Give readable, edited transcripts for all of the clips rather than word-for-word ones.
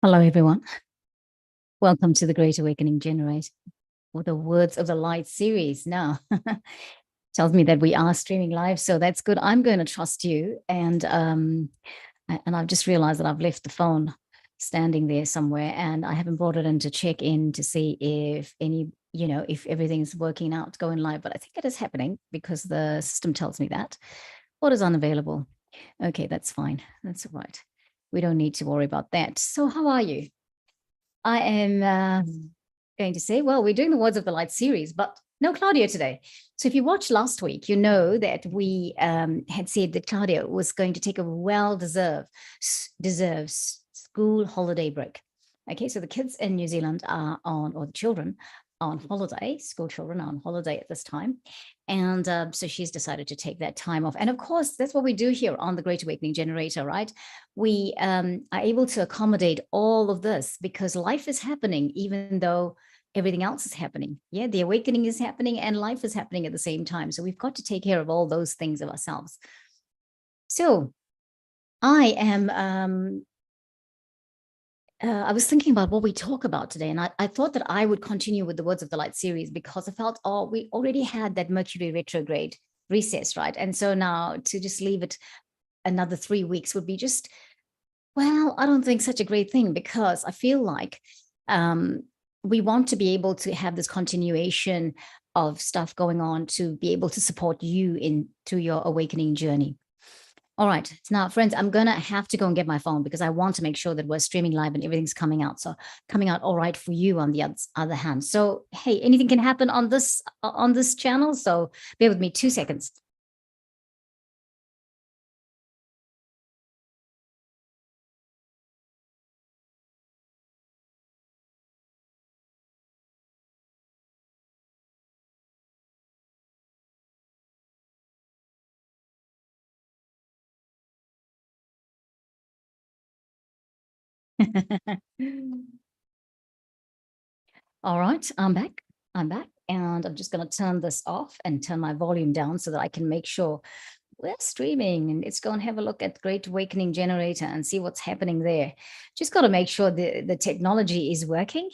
Hello, everyone. Welcome to the Great Awakening Generator or the Words of the Light series. Now, tells me that we are streaming live, so that's good. I'm going to trust you, and I've just realized that I've left the phone standing there somewhere, and I haven't brought it in to check in to see if if everything's working out, going live. But I think it is happening because the system tells me that. What is unavailable? Okay, that's fine. That's all right. We don't need to worry about that. So, how are you? I am going to say, well, we're doing the Words of the Light series, but no Claudia today. So if you watched last week, you know that we had said that Claudia was going to take a well-deserved school holiday break. Okay, so the kids in New Zealand are on, or the children on holiday, school children are on holiday at this time. And so she's decided to take that time off. And of course, that's what we do here on the Great Awakening Generator, right? We are able to accommodate all of this because life is happening, even though everything else is happening. Yeah, the awakening is happening and life is happening at the same time. So we've got to take care of all those things of ourselves. So I am I was thinking about what we talk about today, and I thought that I would continue with the Words of the Light series because I felt, oh, we already had that Mercury retrograde recess, right? And so now to just leave it another 3 weeks would be just, well, I don't think such a great thing because I feel like we want to be able to have this continuation of stuff going on to be able to support you into your awakening journey. All right. Now, friends, I'm going to have to go and get my phone because I want to make sure that we're streaming live and everything's coming out. So coming out all right for you on the other hand. So, hey, anything can happen on this channel. So bear with me 2 seconds. All right, I'm back. And I'm just going to turn this off and turn my volume down so that I can make sure we're streaming. And let's go and have a look at Great Awakening Generator and see what's happening there. Just got to make sure the technology is working.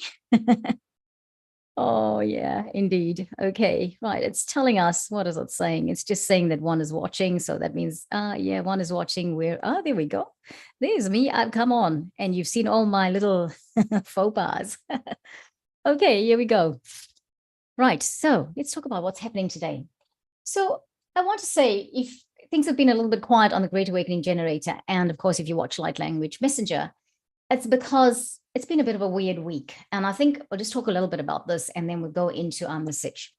Oh, yeah, indeed. Okay, right. It's telling us, what is it saying? It's just saying that one is watching. So that means, yeah, one is watching. There we go. There's me. I've come on and you've seen all my little faux pas. Okay, here we go. Right. So let's talk about what's happening today. So I want to say, if things have been a little bit quiet on the Great Awakening Generator, and of course, if you watch Light Language Messenger, it's because it's been a bit of a weird week. And I think I'll just talk a little bit about this and then we'll go into our message.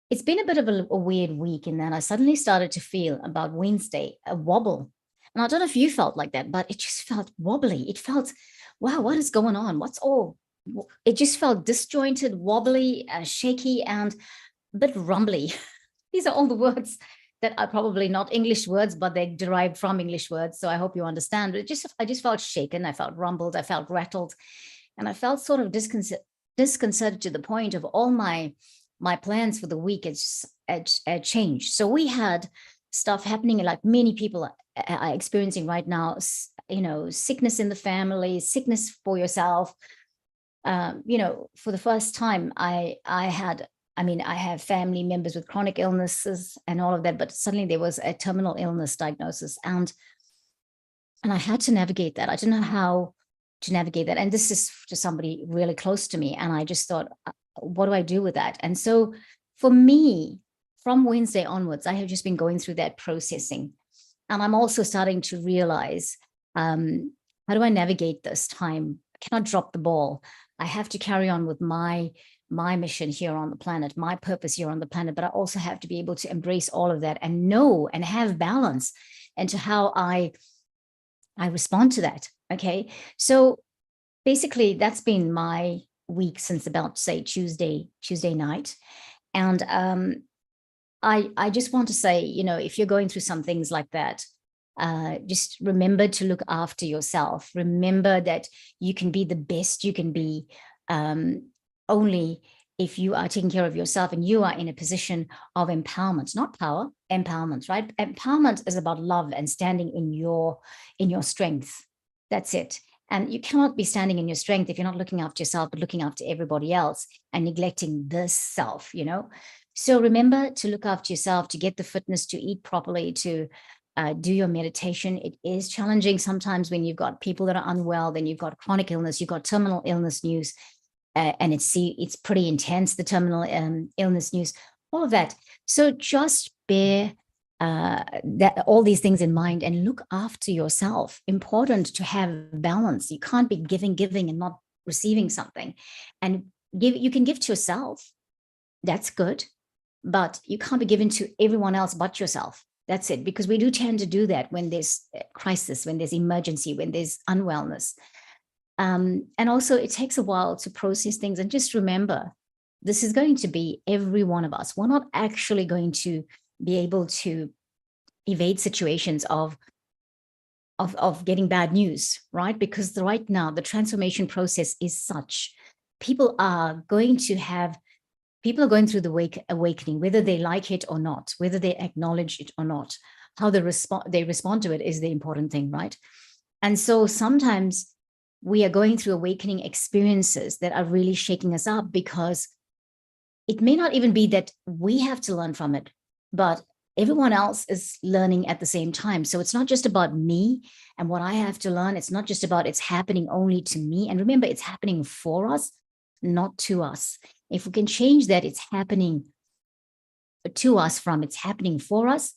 It's been a bit of a weird week in that I suddenly started to feel about Wednesday a wobble. And I don't know if you felt like that, but it just felt wobbly. It felt, wow, what is going on? It just felt disjointed, wobbly, shaky, and a bit rumbly. These are all the words that are probably not English words, but they're derived from English words. So I hope you understand. I just felt shaken. I felt rumbled. I felt rattled. And I felt sort of disconcerted to the point of all my plans for the week had changed. So we had stuff happening like many people are experiencing right now, sickness in the family, sickness for yourself. For the first time, I have family members with chronic illnesses and all of that, but suddenly there was a terminal illness diagnosis, and I had to navigate that. I didn't know how to navigate that. And this is just somebody really close to me. And I just thought, what do I do with that? And so for me, from Wednesday onwards, I have just been going through that processing. And I'm also starting to realize, how do I navigate this time? I cannot drop the ball. I have to carry on with my mission here on the planet, my purpose here on the planet, but I also have to be able to embrace all of that and know and have balance into how I respond to that. Okay. So basically that's been my week since about, say, Tuesday night. And I just want to say, if you're going through some things like that, just remember to look after yourself. Remember that you can be the best you can be only if you are taking care of yourself and you are in a position of empowerment, not power, empowerment, right? Empowerment is about love and standing in your strength. That's it. And you cannot be standing in your strength if you're not looking after yourself, but looking after everybody else and neglecting this self, you know? So remember to look after yourself, to get the fitness, to eat properly, to do your meditation. It is challenging sometimes when you've got people that are unwell, then you've got chronic illness, you've got terminal illness news, and it's pretty intense, the terminal illness news, all of that. So just bear that all these things in mind and look after yourself. Important to have balance. You can't be giving and not receiving something. And you can give to yourself. That's good. But you can't be giving to everyone else but yourself. That's it. Because we do tend to do that when there's crisis, when there's emergency, when there's unwellness. And also it takes a while to process things. And just remember, this is going to be every one of us. We're not actually going to be able to evade situations of getting bad news, right? Because right now the transformation process is such. People are going through the awakening, whether they like it or not, whether they acknowledge it or not. How they respond to it is the important thing, right? And so sometimes we are going through awakening experiences that are really shaking us up, because it may not even be that we have to learn from it, but everyone else is learning at the same time. So it's not just about me and what I have to learn. It's not just about it's happening only to me. And remember, it's happening for us, not to us. If we can change that, it's happening to us from it's happening for us,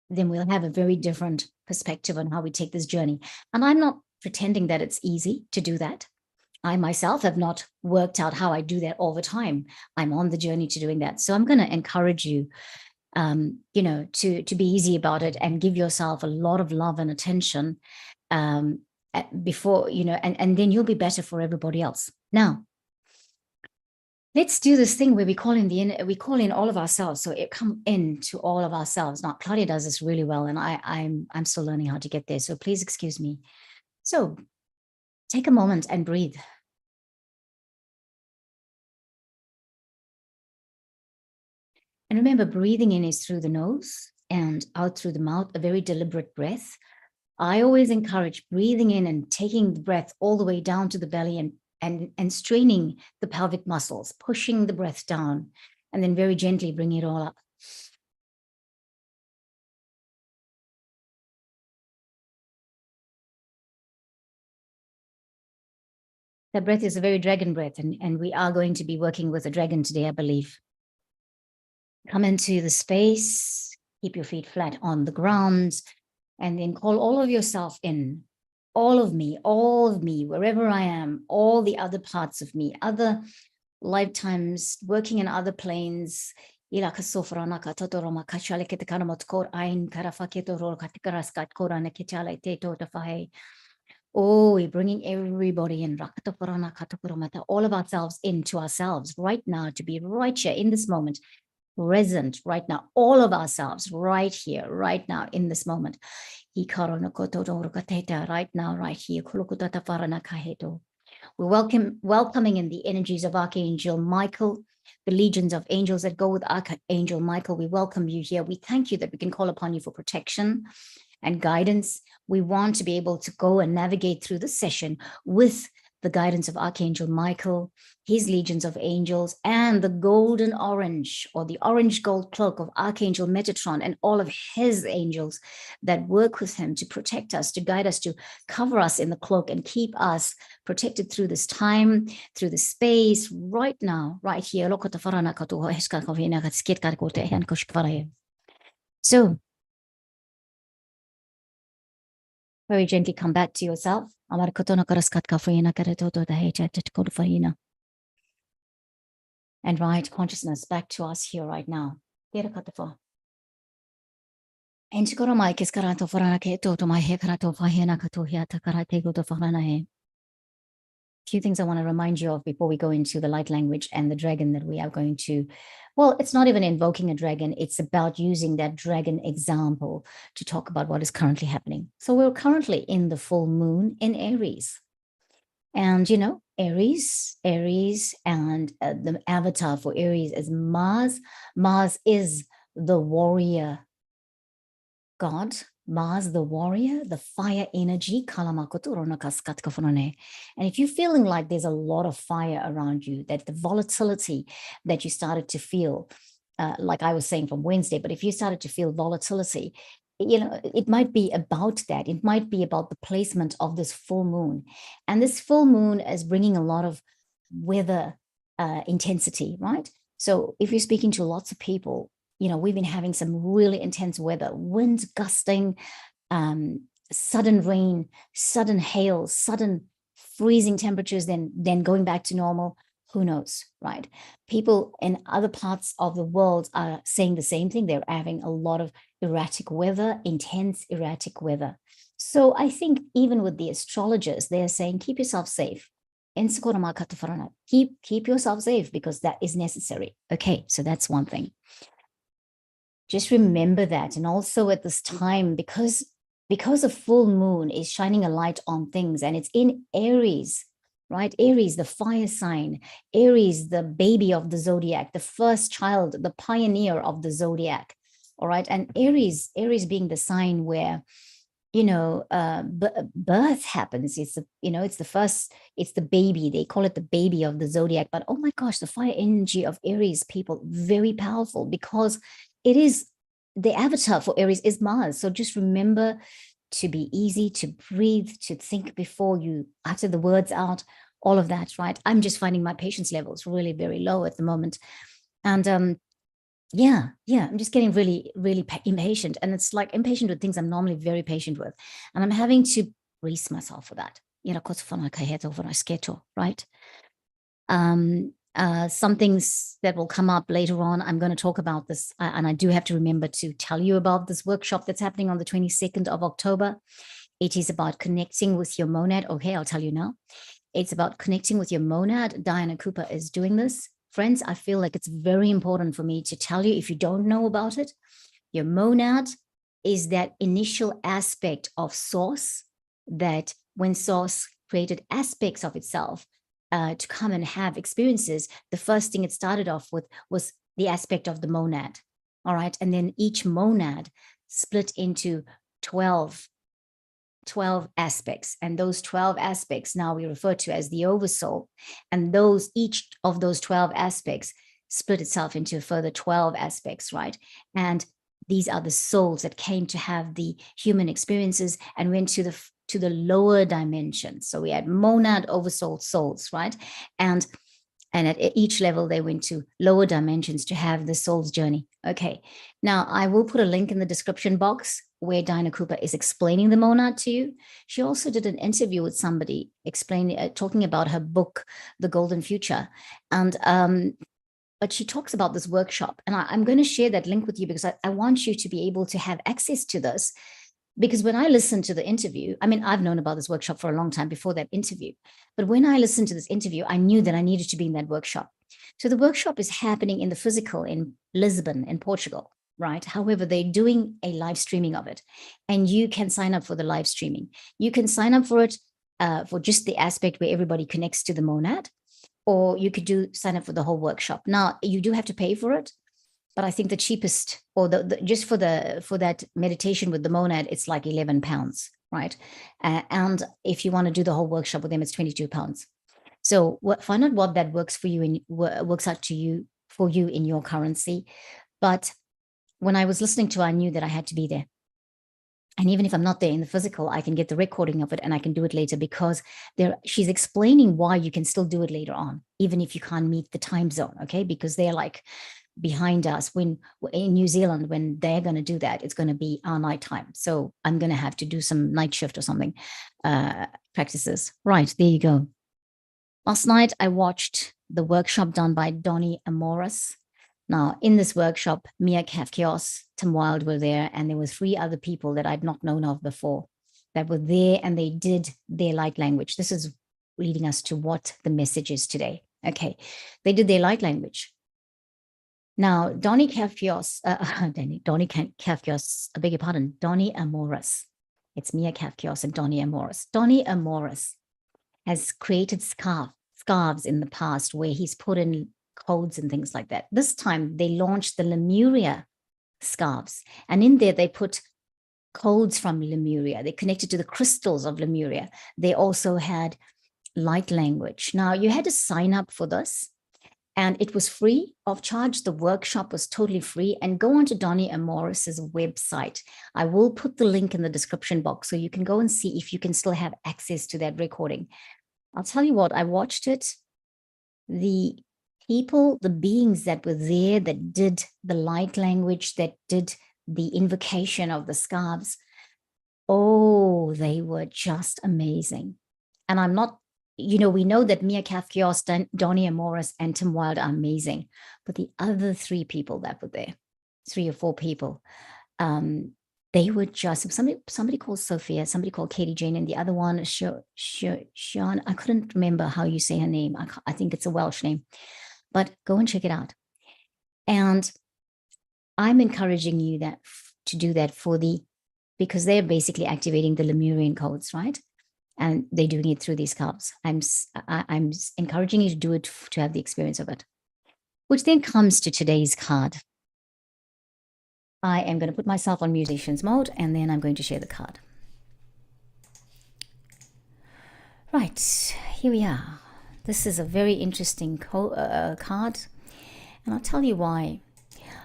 then we'll have a very different perspective on how we take this journey. And I'm not pretending that it's easy to do that. I myself have not worked out how I do that all the time. I'm on the journey to doing that. So I'm going to encourage you, to be easy about it and give yourself a lot of love and attention before, and then you'll be better for everybody else. Now, let's do this thing where we call in all of ourselves. So it come into all of ourselves. Now, Claudia does this really well, and I'm still learning how to get there. So please excuse me. So take a moment and breathe. And remember, breathing in is through the nose and out through the mouth, a very deliberate breath. I always encourage breathing in and taking the breath all the way down to the belly and straining the pelvic muscles, pushing the breath down, and then very gently bring it all up. That breath is a very dragon breath, and we are going to be working with a dragon today, I believe. Come into the space, keep your feet flat on the ground, and then call all of yourself in. All of me, wherever I am, all the other parts of me, other lifetimes, working in other planes. Oh, we're bringing everybody in, all of ourselves into ourselves right now, to be right here in this moment, present right now, all of ourselves right here, right now in this moment. Right now, right here. We're welcoming in the energies of Archangel Michael, the legions of angels that go with Archangel Michael. We welcome you here. We thank you that we can call upon you for protection and guidance. We want to be able to go and navigate through this session with the guidance of Archangel Michael, his legions of angels, and the golden orange or the orange gold cloak of Archangel Metatron and all of his angels that work with him to protect us, to guide us, to cover us in the cloak and keep us protected through this time, through the space, right now, right here. So, very gently come back to yourself. And right consciousness back to us here right now. Few things I want to remind you of before we go into the light language and the dragon that we are going to, well, it's not even invoking a dragon. It's about using that dragon example to talk about what is currently happening. So we're currently in the full moon in Aries. And, Aries, and the avatar for Aries is Mars. Mars is the warrior god, Mars, the warrior, the fire energy. And if you're feeling like there's a lot of fire around you, that the volatility that you started to feel, like I was saying from Wednesday, but if you started to feel volatility, it might be about that. It might be about the placement of this full moon. And this full moon is bringing a lot of weather intensity, right? So if you're speaking to lots of people, we've been having some really intense weather, winds gusting, sudden rain, sudden hail, sudden freezing temperatures, then going back to normal. Who knows, right? People in other parts of the world are saying the same thing. They're having a lot of erratic weather, intense erratic weather. So I think even with the astrologers, they're saying, keep yourself safe. Keep yourself safe, because that is necessary. Okay, so that's one thing. Just remember that. And also at this time, because a full moon is shining a light on things, and it's in Aries, right? Aries, the fire sign, Aries, the baby of the zodiac, the first child, the pioneer of the zodiac. All right. And Aries being the sign where, birth happens. It's the baby. They call it the baby of the zodiac. But oh my gosh, the fire energy of Aries people, very powerful, because it is the avatar for Aries is Mars. So just remember to be easy, to breathe, to think before you utter the words out, all of that, right? I'm just finding my patience levels really very low at the moment. And I'm just getting really, really impatient. And it's like impatient with things I'm normally very patient with. And I'm having to brace myself for that. Right? Some things that will come up later on. I'm going to talk about this, and I do have to remember to tell you about this workshop that's happening on the 22nd of October. It is about connecting with your monad. Okay, I'll tell you now. It's about connecting with your monad. Diana Cooper is doing this. Friends, I feel like it's very important for me to tell you, if you don't know about it, your monad is that initial aspect of source, that when source created aspects of itself to come and have experiences, the first thing it started off with was the aspect of the monad. All right. And then each monad split into 12 aspects. And those 12 aspects now we refer to as the oversoul. And each of those 12 aspects split itself into further 12 aspects, right? And these are the souls that came to have the human experiences and went to the lower dimensions. So we had monad, oversoul, souls, right? And at each level, they went to lower dimensions to have the soul's journey. Okay. Now, I will put a link in the description box where Diana Cooper is explaining the monad to you. She also did an interview with somebody talking about her book, The Golden Future. And but she talks about this workshop. And I'm going to share that link with you, because I want you to be able to have access to this. Because when I listened to the interview, I mean, I've known about this workshop for a long time before that interview. But when I listened to this interview, I knew that I needed to be in that workshop. So the workshop is happening in the physical in Lisbon, in Portugal, right? However, they're doing a live streaming of it. And you can sign up for the live streaming. You can sign up for it for just the aspect where everybody connects to the monad, or you could sign up for the whole workshop. Now, you do have to pay for it. But I think the cheapest, or just for that meditation with the monad, it's like £11, right? And if you want to do the whole workshop with them, it's £22. So find out what that works for you and works out for you in your currency. But when I was listening to her, I knew that I had to be there. And even if I'm not there in the physical, I can get the recording of it and I can do it later, because she's explaining why you can still do it later on, even if you can't meet the time zone, okay? Because they're like behind us when in New Zealand, when they're going to do that, it's going to be our night time. So I'm going to have to do some night shift or something practices. Right, there you go. Last night, I watched the workshop done by Doni Amoris. Now, in this workshop, Mia Kafkios, Tim Wilde were there, and there were 3 other people that I'd not known of before that were there, and they did their light language. This is leading us to what the message is today. Okay, they did their light language. Now, Doni Amoris, I beg your pardon, Doni Amoris. It's Mia Kafkios and Doni Amoris. Doni Amoris has created scarves in the past where he's put in codes and things like that. This time they launched the Lemuria scarves, and in there they put codes from Lemuria. They connected to the crystals of Lemuria. They also had light language. Now, you had to sign up for this, and it was free of charge. The workshop was totally free. And go onto Doni Amoris's website. I will put the link in the description box so you can go and see if you can still have access to that recording. I'll tell you what, I watched it. The people, the beings that were there, that did the light language, that did the invocation of the scarves, oh, they were just amazing. And I'm not, we know that Mia Kathkios, Doni Amoris, and Tim Wilde are amazing, but the other 3 people that were there, 3 or 4 people, they were just, somebody called Sophia, somebody called Katie Jane, and the other one, Sean, I couldn't remember how you say her name. I think it's a Welsh name, but go and check it out. And I'm encouraging you to do that because they're basically activating the Lemurian codes, right? And they're doing it through these cards. I'm encouraging you to do it to have the experience of it, which then comes to today's card. I am going to put myself on musician's mode, and then I'm going to share the card. Right, here we are. This is a very interesting card, and I'll tell you why.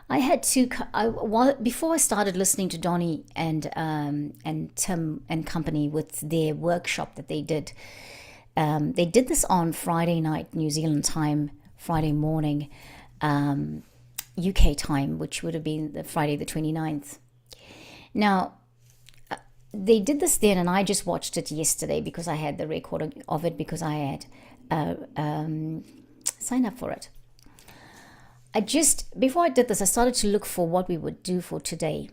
I had to, before I started listening to Doni and Tim and company with their workshop that they did this on Friday night, New Zealand time, Friday morning, UK time, which would have been the Friday the 29th. Now, they did this then, and I just watched it yesterday because I had the record of it because I had signed up for it. Before I did this, I started to look for what we would do for today.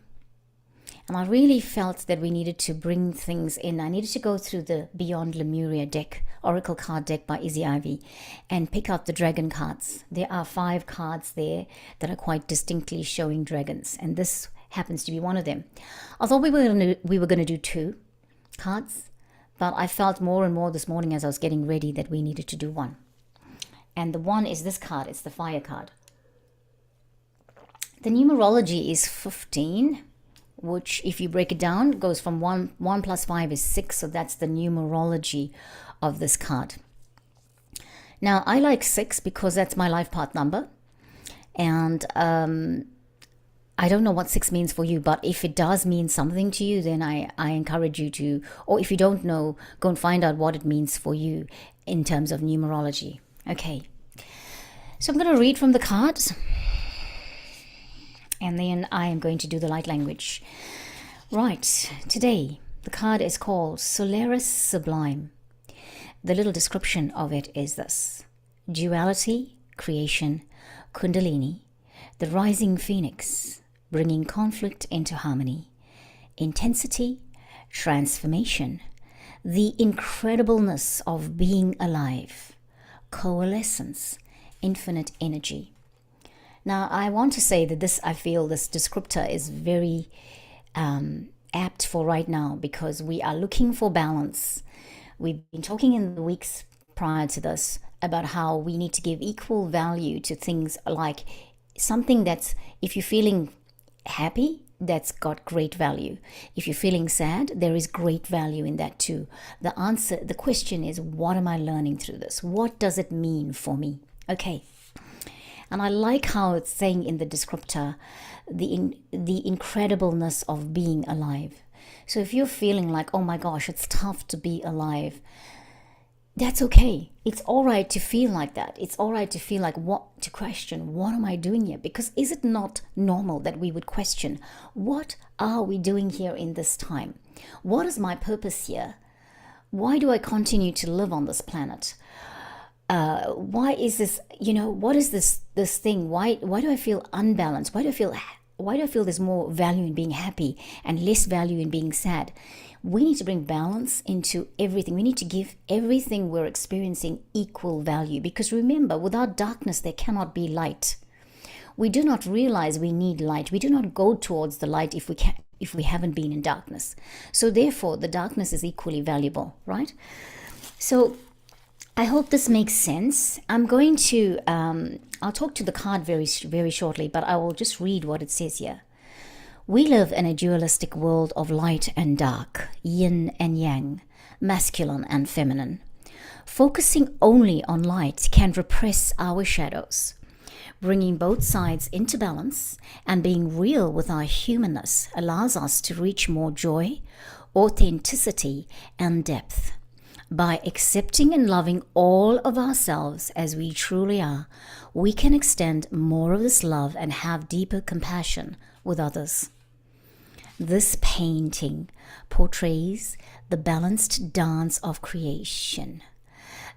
And I really felt that we needed to bring things in. I needed to go through the Beyond Lemuria deck, Oracle card deck by Izzy Ivy, and pick out the dragon cards. There are 5 cards there that are quite distinctly showing dragons, and this happens to be one of them. I thought we were going to do 2 cards, but I felt more and more this morning as I was getting ready that we needed to do 1. And the 1 is this card. It's the fire card. The numerology is 15, which, if you break it down, goes from 1 plus 5 is 6. So that's the numerology of this card. Now, I like 6 because that's my life path number. And I don't know what 6 means for you, but if it does mean something to you, then I encourage you to, or if you don't know, go and find out what it means for you in terms of numerology. Okay. So I'm going to read from the cards. And then I am going to do the light language. Right, today the card is called Solaris Sublime. The little description of it is this: duality, creation, kundalini, the rising phoenix, bringing conflict into harmony, intensity, transformation, the incredibleness of being alive, coalescence, infinite energy. Now, I want to say that I feel this descriptor is very apt for right now because we are looking for balance. We've been talking in the weeks prior to this about how we need to give equal value to things like something that's, if you're feeling happy, that's got great value. If you're feeling sad, there is great value in that too. The question is, what am I learning through this? What does it mean for me? Okay. And I like how it's saying in the descriptor, the incredibleness of being alive. So if you're feeling like, oh my gosh, it's tough to be alive, that's okay. It's all right to feel like that. It's all right to feel like to question, what am I doing here? Because is it not normal that we would question, what are we doing here in this time? What is my purpose here? Why do I continue to live on this planet? Why is this, what is this thing? Why do I feel unbalanced? Why do I feel there's more value in being happy and less value in being sad? We need to bring balance into everything. We need to give everything we're experiencing equal value, because remember, without darkness, there cannot be light. We do not realize we need light. We do not go towards the light if we haven't been in darkness. So therefore, the darkness is equally valuable, right? So I hope this makes sense. I'm going to, I'll talk to the card very, very shortly, but I will just read what it says here. We live in a dualistic world of light and dark, yin and yang, masculine and feminine. Focusing only on light can repress our shadows. Bringing both sides into balance and being real with our humanness allows us to reach more joy, authenticity, and depth. By accepting and loving all of ourselves as we truly are, we can extend more of this love and have deeper compassion with others. This painting portrays the balanced dance of creation.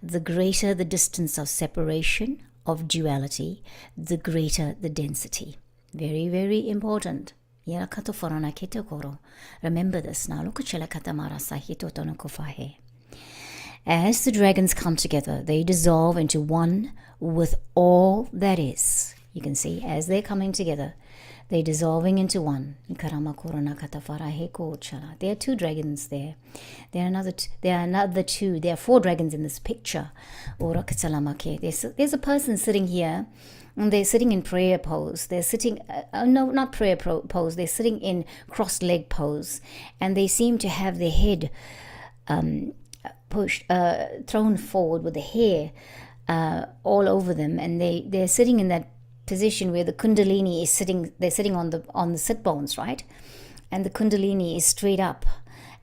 The greater the distance of separation, of duality, the greater the density. Very, very important. Remember this now. As the dragons come together, they dissolve into one with all that is. You can see as they're coming together, they're dissolving into one. There are two dragons there. There are another two. There are four dragons in this picture. There's a person sitting here, and they're sitting in prayer pose. They're sitting, no, not prayer pose. They're sitting in crossed leg pose, and they seem to have their head pushed, thrown forward with the hair all over them, and they're sitting in that position where the kundalini is sitting. They're sitting on the sit bones, right? And the kundalini is straight up,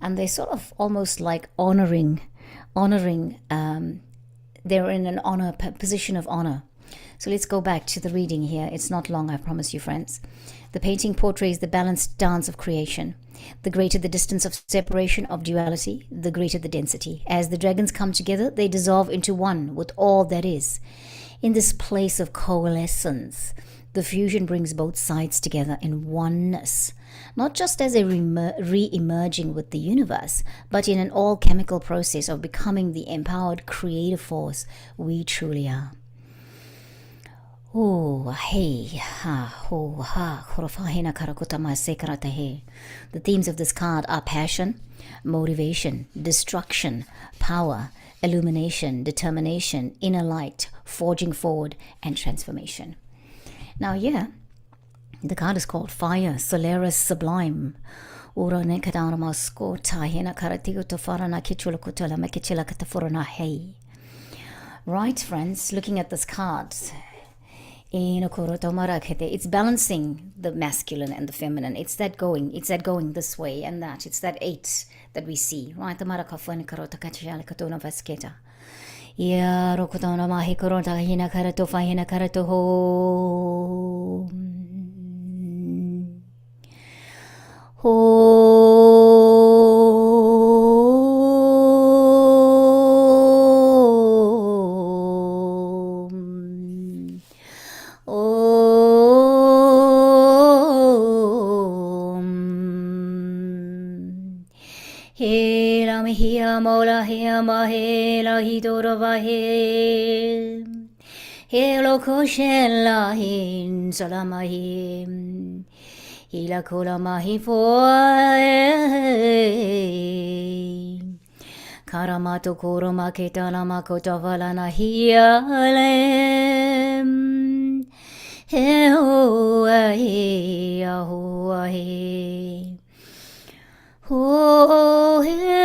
and they're sort of almost like honoring. They're in an honor position of honor. So let's go back to the reading here. It's not long, I promise you, friends. The painting portrays the balanced dance of creation. The greater the distance of separation, of duality, the greater the density. As the dragons come together, they dissolve into one with all that is. In this place of coalescence, the fusion brings both sides together in oneness, not just as a re-emerging with the universe, but in an all-chemical process of becoming the empowered creative force we truly are. The themes of this card are passion, motivation, destruction, power, illumination, determination, inner light, forging forward, and transformation. Now here, the card is called Fire, Solaris Sublime. Right, friends, looking at this card, it's balancing the masculine and the feminine. It's that going this way and that. It's that 8 that we see, right? Mola hea mahela hidorova he Helo koshela hin salamahim Hila kola mahi Karamato koroma ketala makota valana hialem Heo ahe aho ahe Oh,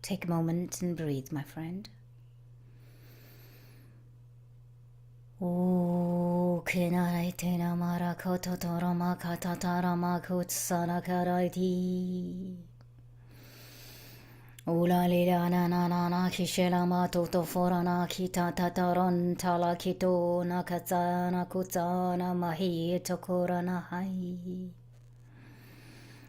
take a moment and breathe, my friend. Oh, kenaraitena marakoto torama katatarama kutsana karaiti. Ula lila na na na na kishela matoto forana kita tataron tala kito nakatana kutana mahi tokorana hai.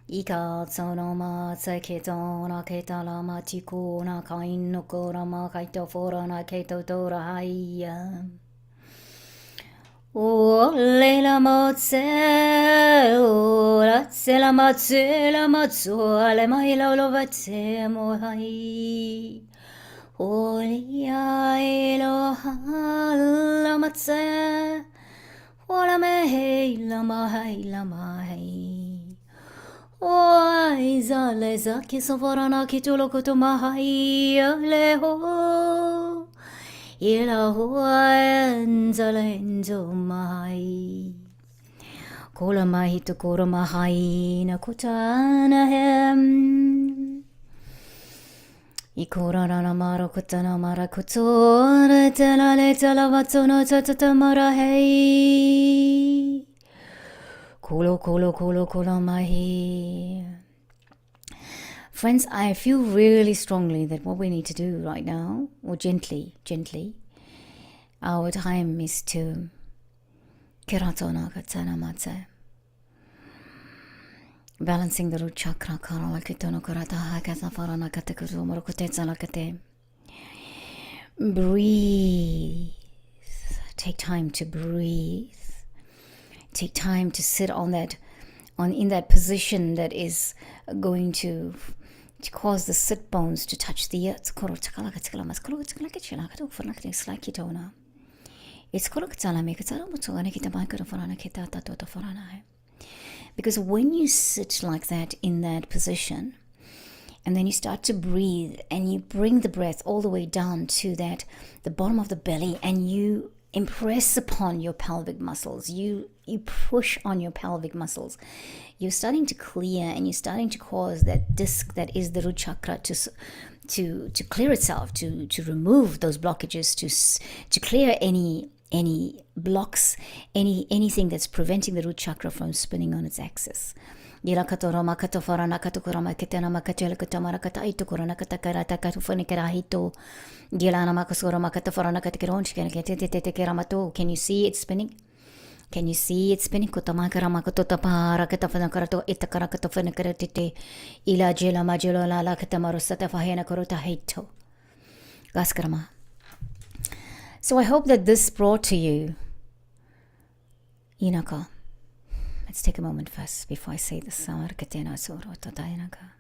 Ika tsonoma tseketona ketala matiko na kain nokorama kaito forana keto tora hai. O lela motse o la tsela matse la matso ale mai la lovate mo hai o lia elo la matse o la me la mai o Iza leza kisoforana kitulukutu mahai leho. Ila hoa enzalenzo mahai. Kola mahi to kora mahai na kutana hem. Ikora rana mara kutana mara kutora tela le tela vatsono tatata mara hei. Kolo mahi. Friends, I feel really strongly that what we need to do right now, or gently, our time is to kiratona katana matse. Balancing the root chakra, breathe. Take time to breathe. Take time to sit in that position that is going to cause the sit bones to touch the earth. Because when you sit like that in that position, and then you start to breathe, and you bring the breath all the way down to the bottom of the belly, and you impress upon your pelvic muscles, you push on your pelvic muscles, you're starting to clear, and you're starting to cause that disc that is the root chakra to clear itself, to remove those blockages, to clear any blocks, anything that's preventing the root chakra from spinning on its axis. Ila katoroma katofarana katokorama ketena makatela katamara kataito korana katakarata katufone kerahito. Gilana makasoroma katofarana katakironch keramato. Can you see it spinning? Can you see it spinning? Kotamakara makotopara katafana karato itakara katofene karatite. Ila jela majelo lala katamarosata fahena korota hito. Gaskarama. So I hope that this brought to you Inaka. Let's take a moment first before I say the Samarkatena Soro Tatainaka.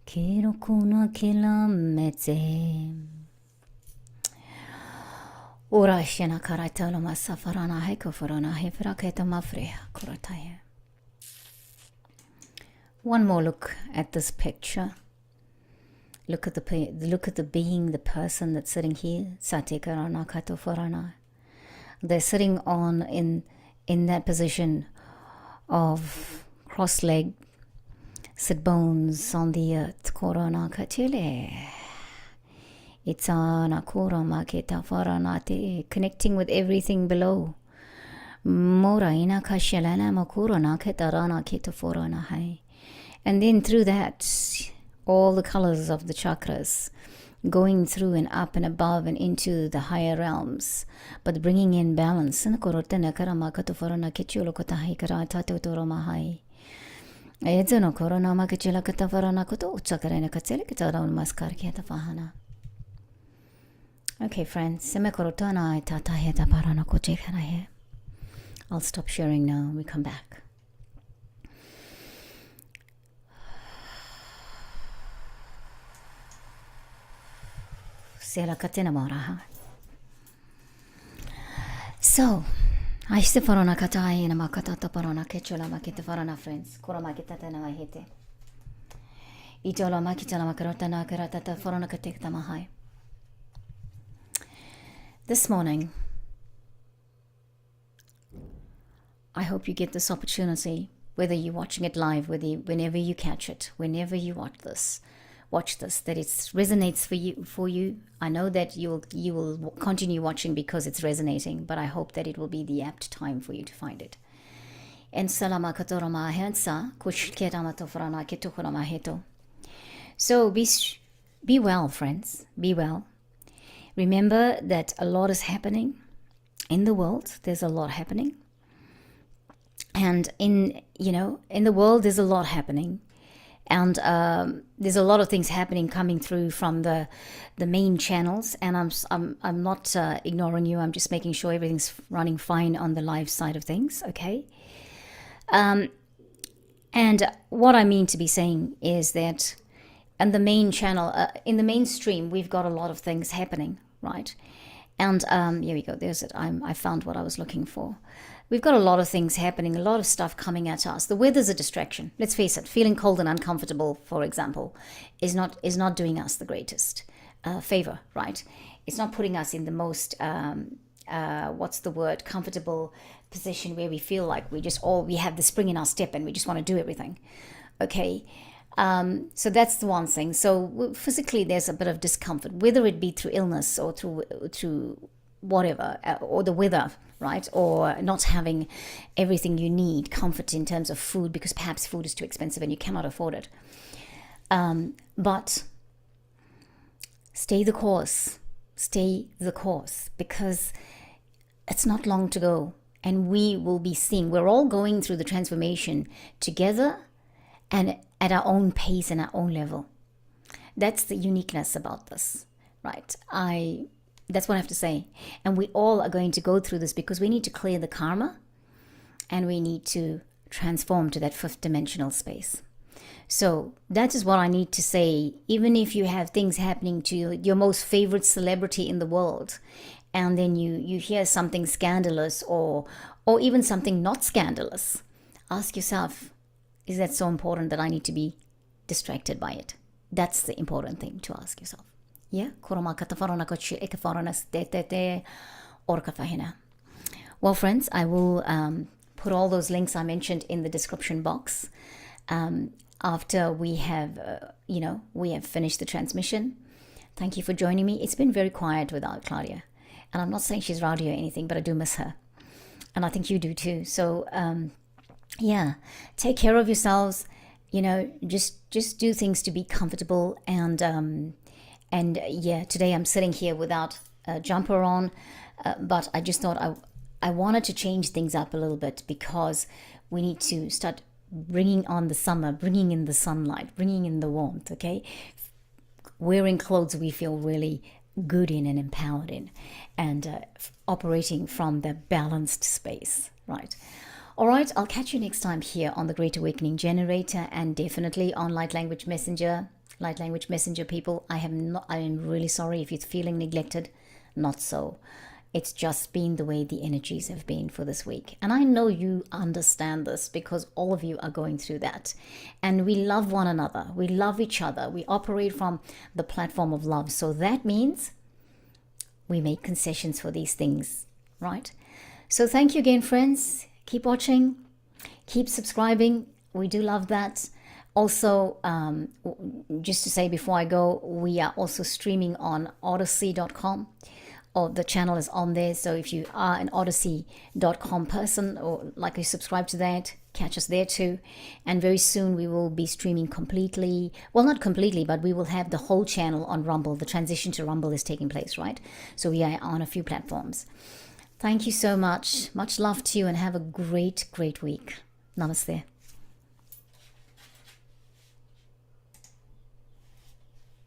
Kiro kuna kila meze. Ora shena karata lama safarana heko farana hefra keta mafreha kurataya. One more look at this picture. Look at the being, the person that's sitting here. Sate karana kato farana. They're sitting in that position of cross-legged, sit bones on the earth. Korona katile. Itana korama keta faranate. Connecting with everything below. Mora ina kashelana makurana ketarana keta forana hai. And then through that, all the colors of the chakras going through and up and above and into the higher realms, but bringing in balance. Okay, friends, I'll stop sharing now. We come back. So, I still farona katai na makata parona kechola makita farana friends. Kora makita na mahete. Itola makita na makarota na karata farona katek mahai. This morning, I hope you get this opportunity, whether you're watching it live, whenever you catch it, whenever you watch this, that it resonates for you. I know that you will continue watching because it's resonating, but I hope that it will be the apt time for you to find it. And salama katorama hensa kushketama tofrana ketokorama heto. So be well, friends. Be well. Remember that a lot is happening in the world. There's a lot happening. And in the world there's a lot happening. And there's a lot of things happening coming through from the main channels, and I'm not ignoring you. I'm just making sure everything's running fine on the live side of things. Okay. And what I mean to be saying is that, and the main channel, in the mainstream, we've got a lot of things happening, right? And here we go. There's it. I found what I was looking for. We've got a lot of things happening, a lot of stuff coming at us. The weather's a distraction. Let's face it. Feeling cold and uncomfortable, for example, is not doing us the greatest favor, right? It's not putting us in the most comfortable position where we feel like we have the spring in our step and we just want to do everything. Okay. So that's the one thing. So physically there's a bit of discomfort, whether it be through illness or through whatever, or the weather, right? Or not having everything you need, comfort in terms of food, because perhaps food is too expensive and you cannot afford it. But stay the course, because it's not long to go. And we will be seeing, we're all going through the transformation together and at our own pace and our own level. That's the uniqueness about this, right? That's what I have to say. And we all are going to go through this because we need to clear the karma and we need to transform to that fifth dimensional space. So that is what I need to say. Even if you have things happening to your most favorite celebrity in the world, and then you hear something scandalous or even something not scandalous, ask yourself, is that so important that I need to be distracted by it? That's the important thing to ask yourself. Yeah? Well, friends, I will put all those links I mentioned in the description box after we have finished the transmission. Thank you for joining me. It's been very quiet without Claudia. And I'm not saying she's rowdy or anything, but I do miss her. And I think you do too. So, take care of yourselves. Just do things to be comfortable. And today I'm sitting here without a jumper on. But I just thought I wanted to change things up a little bit because we need to start bringing on the summer, bringing in the sunlight, bringing in the warmth, okay? Wearing clothes we feel really good in and empowered in, and operating from the balanced space, right? All right, I'll catch you next time here on the Great Awakening Generator, and definitely on Light Language Messenger. Light Language Messenger people, I am really sorry if you're feeling neglected. Not so. It's just been the way the energies have been for this week. And I know you understand this because all of you are going through that. And we love one another. We love each other. We operate from the platform of love. So that means we make concessions for these things, right? So thank you again, friends. Keep watching. Keep subscribing. We do love that. Also, just to say before I go, we are also streaming on odyssey.com. Or the channel is on there. So if you are an odyssey.com person or like you subscribe to that, catch us there too. And very soon we will be streaming completely. Well, not completely, but we will have the whole channel on Rumble. The transition to Rumble is taking place, right? So we are on a few platforms. Thank you so much. Much love to you and have a great, great week. Namaste.